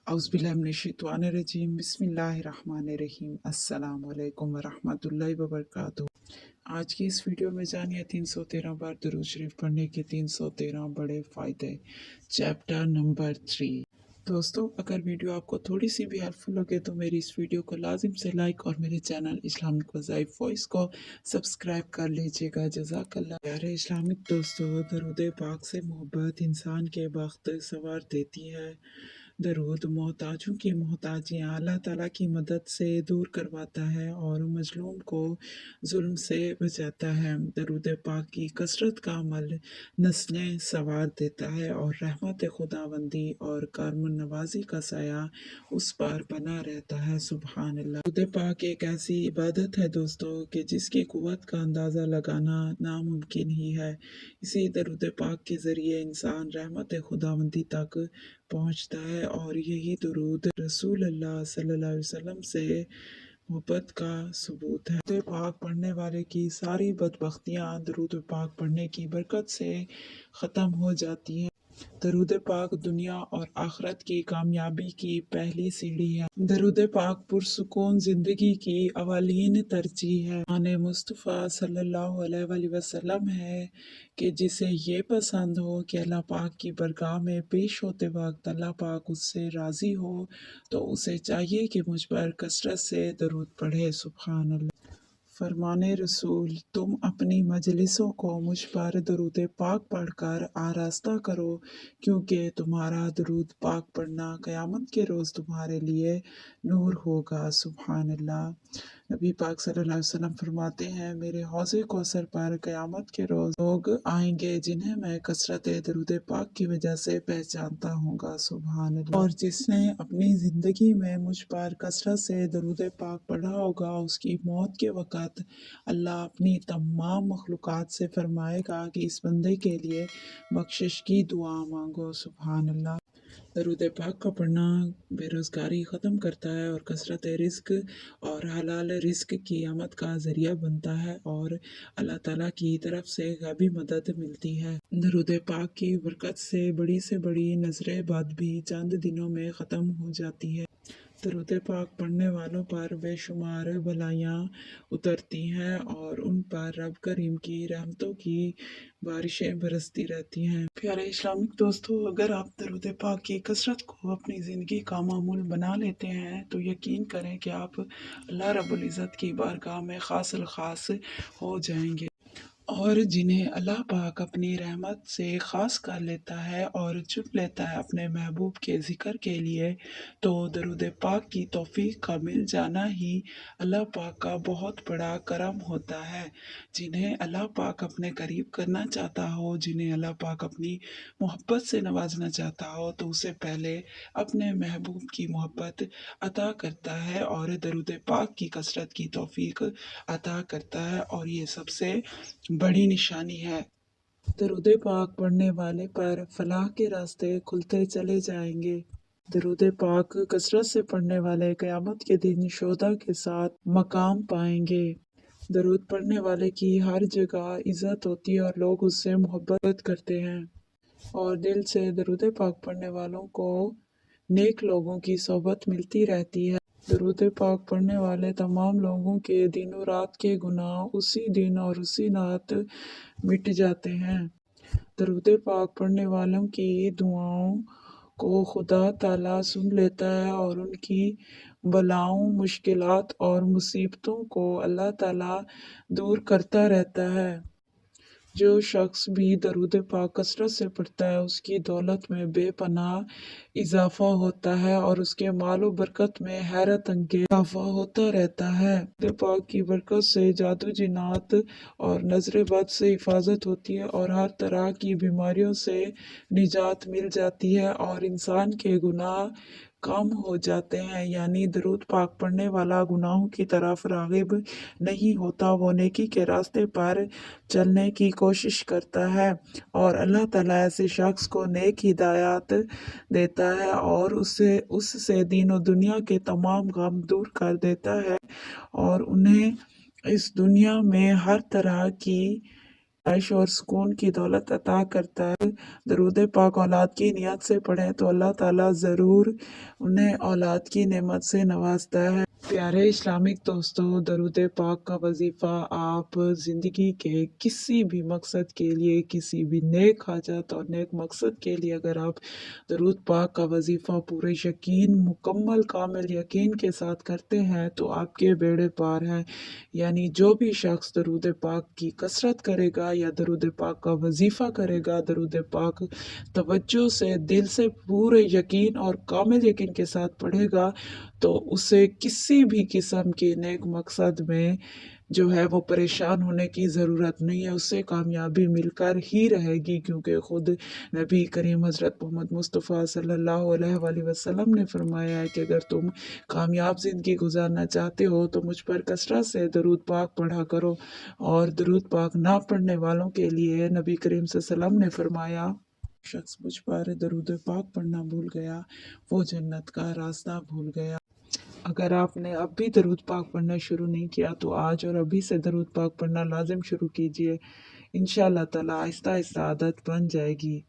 औज़ुबिल्लाहिमिनश्शैतानिर्रजीम बिस्मिल्लाहिर्रहमानिर्रहीम अस्सलाम वालेकुम वरहमतुल्लाहि वबरकातुहू। आज की इस वीडियो में जानिए 313 बार दुरूद शरीफ पढ़ने के 313 बड़े फ़ायदे। Chapter number 3। दोस्तों, अगर वीडियो आपको थोड़ी सी भी हेल्पफुल लगे तो मेरी इस वीडियो को लाजिम से लाइक और मेरे चैनल इस्लामिक वज़ाइफ वॉइस को सब्सक्राइब कर लीजिएगा। जज़ाकल्लाह। प्यारे इस्लामिक दोस्तों, दरूद पाक से मोहब्बत इंसान के बख्त सवार देती है। दरूद मोहताजों की मोहताजियाँ अल्लाह ताला की मदद से दूर करवाता है और मजलूम को जुल्म से बचाता है। दरूद पाक की कसरत का अमल नस्लें सवार देता है और रहमत खुदावंदी और कारमन नवाजी का साया उस पर बना रहता है। सुबहान अल्लाह। दरूद पाक एक ऐसी इबादत है दोस्तों कि जिसकी कुव्वत का अंदाज़ा लगाना नामुमकिन ही है। इसी दरूद पाक के ज़रिए इंसान रहमत खुदावंदी तक पहुँचता है और यही दुरूद रसूल अल्लाह सल्लल्लाहु अलैहि वसल्लम से मोहब्बत का सबूत है। दरूद पाक पढ़ने वाले की सारी बदबख्तियाँ दरूद पाक पढ़ने की बरकत से ख़त्म हो जाती हैं। दरूद पाक दुनिया और आखिरत की कामयाबी की पहली सीढ़ी है। दरूद पाक पुरसुकून जिंदगी की अवालीन तरजीह है। आने मुस्तफ़ा सल्लल्लाहु अलैहि वसल्लम है कि जिसे ये पसंद हो कि अल्लाह पाक की बरगाह में पेश होते वक्त अल्लाह पाक उससे राज़ी हो तो उसे चाहिए कि मुझ पर कसरत से दरूद पढ़े। सुभान अल्लाह। फरमाने रसूल, तुम अपनी मजलिसों को मुझ पर दरूद पाक पढ़कर आरास्ता करो, क्योंकि तुम्हारा दरूद पाक पढ़ना क़यामत के रोज़ तुम्हारे लिए नूर होगा। सुभान अल्लाह। नबी पाक सल्लल्लाहु अलैहि वसल्लम फरमाते हैं, मेरे हौज़े कौसर पर क़यामत के रोज़ लोग आएंगे जिन्हें मैं कसरत दरूद पाक की वजह से पहचानता हूँगा। सुभान अल्लाह। और जिसने अपनी ज़िंदगी में मुझ पर कसरत से दरूद पाक पढ़ा होगा उसकी मौत के वक़्त अल्लाह अपनी तमाम मखलूक़ात से फरमाएगा कि इस बंदे के लिए बख्शिश की दुआ मांगो। सुभान अल्लाह। दरूद पाक का पढ़ना बेरोज़गारी ख़त्म करता है और कसरत रिज़्क और हलाल रिज़्क की आमद का ज़रिया बनता है और अल्लाह ताला की तरफ से गैबी मदद मिलती है। दरूद पाक की बरकत से बड़ी नज़र बद भी चंद दिनों में ख़त्म हो जाती है। दरूद पाक पढ़ने वालों पर बेशुमार भलाइयाँ उतरती हैं और उन पर रब करीम की रहमतों की बारिशें बरसती रहती हैं। प्यारे इस्लामिक दोस्तों, अगर आप दरूद पाक की कसरत को अपनी ज़िंदगी का मामूल बना लेते हैं तो यकीन करें कि आप अल्लाह रब्बुल इज़्ज़त की बारगाह में ख़ास ख़ास हो जाएंगे। और जिन्हें अल्लाह पाक अपनी रहमत से ख़ास कर लेता है और चुन लेता है अपने महबूब के ज़िक्र के लिए, तो दरूद पाक की तौफ़ीक का मिल जाना ही अल्लाह पाक का बहुत बड़ा करम होता है। जिन्हें अल्लाह पाक अपने करीब करना चाहता हो, जिन्हें अल्लाह पाक अपनी मोहब्बत से नवाजना चाहता हो, तो उसे पहले अपने महबूब की मोहब्बत अता करता है और दरूद पाक की कसरत की तौफ़ीक अता करता है और ये सबसे बड़ी निशानी है। दरूद पाक पढ़ने वाले पर फलाह के रास्ते खुलते चले जाएंगे। दरूद पाक कसरत से पढ़ने वाले क़यामत के दिन शोहदा के साथ मकाम पाएंगे। दरूद पढ़ने वाले की हर जगह इज़्ज़त होती है और लोग उससे मोहब्बत करते हैं और दिल से दरूद पाक पढ़ने वालों को नेक लोगों की सोहबत मिलती रहती है। दरूद पाक पढ़ने वाले तमाम लोगों के दिनों रात के गुनाह उसी दिन और उसी रात मिट जाते हैं। दरूद पाक पढ़ने वालों की दुआओं को खुदा ताला सुन लेता है और उनकी बलाओं, मुश्किलात और मुसीबतों को अल्लाह ताला दूर करता रहता है। जो शख्स भी दरूद पाक कसरत से पढ़ता है उसकी दौलत में बेपनाह इजाफा होता है और उसके मालो बरकत में हैरत अंगेज इजाफा होता रहता है। दरूद पाक की बरकत से जादू जिन्नात और नजर बद से हिफाजत होती है और हर तरह की बीमारियों से निजात मिल जाती है और इंसान के गुनाह कम हो जाते हैं। यानी दरूद पाक पढ़ने वाला गुनाहों की तरफ राग़िब नहीं होता, वो नेकी के रास्ते पर चलने की कोशिश करता है और अल्लाह ताला ऐसे शख्स को नेक हिदायत देता है और उससे दीन और दुनिया के तमाम गम दूर कर देता है और उन्हें इस दुनिया में हर तरह की आयश और सुकून की दौलत अता करता है। दरूद पाक औलाद की नियत से पढ़ें तो अल्लाह ताला ज़रूर उन्हें औलाद की नेमत से नवाजता है। प्यारे इस्लामिक दोस्तों, दरूद पाक का वजीफ़ा आप ज़िंदगी के किसी भी मकसद के लिए, किसी भी नेक हाजत और नेक मकसद के लिए अगर आप दरूद पाक का वजीफ़ा पूरे यकीन, मुकम्मल कामिल यकीन के साथ करते हैं तो आपके बेड़े पार हैं। यानी जो भी शख्स दरूद पाक की कसरत करेगा या दरूद पाक का वजीफ़ा करेगा, दरूद पाक तवज्जो से, दिल से, पूरे यकीन और कामिल यकीन के साथ पढ़ेगा तो उसे किसी भी किस्म के नेक मकसद में जो है वो परेशान होने की ज़रूरत नहीं है, उससे कामयाबी मिलकर ही रहेगी, क्योंकि ख़ुद नबी करीम हज़रत मोहम्मद मुस्तफ़ा सल्लल्लाहु अलैहि वसल्लम ने फरमाया है कि अगर तुम कामयाब ज़िंदगी गुजारना चाहते हो तो मुझ पर कसरत से दरूद पाक पढ़ा करो। और दरूद पाक ना पढ़ने वालों के लिए नबी करीम सल्लल्लाहु अलैहि वसल्लम ने फरमाया, शख्स मुझ पर दरूद पाक पढ़ना भूल गया, वो जन्नत का रास्ता भूल गया। अगर आपने अब भी दरूद पाक पढ़ना शुरू नहीं किया तो आज और अभी से दरूद पाक पढ़ना लाजिम शुरू कीजिए। इंशाअल्लाह ताला आहिस्ता आहिस्ता आदत बन जाएगी।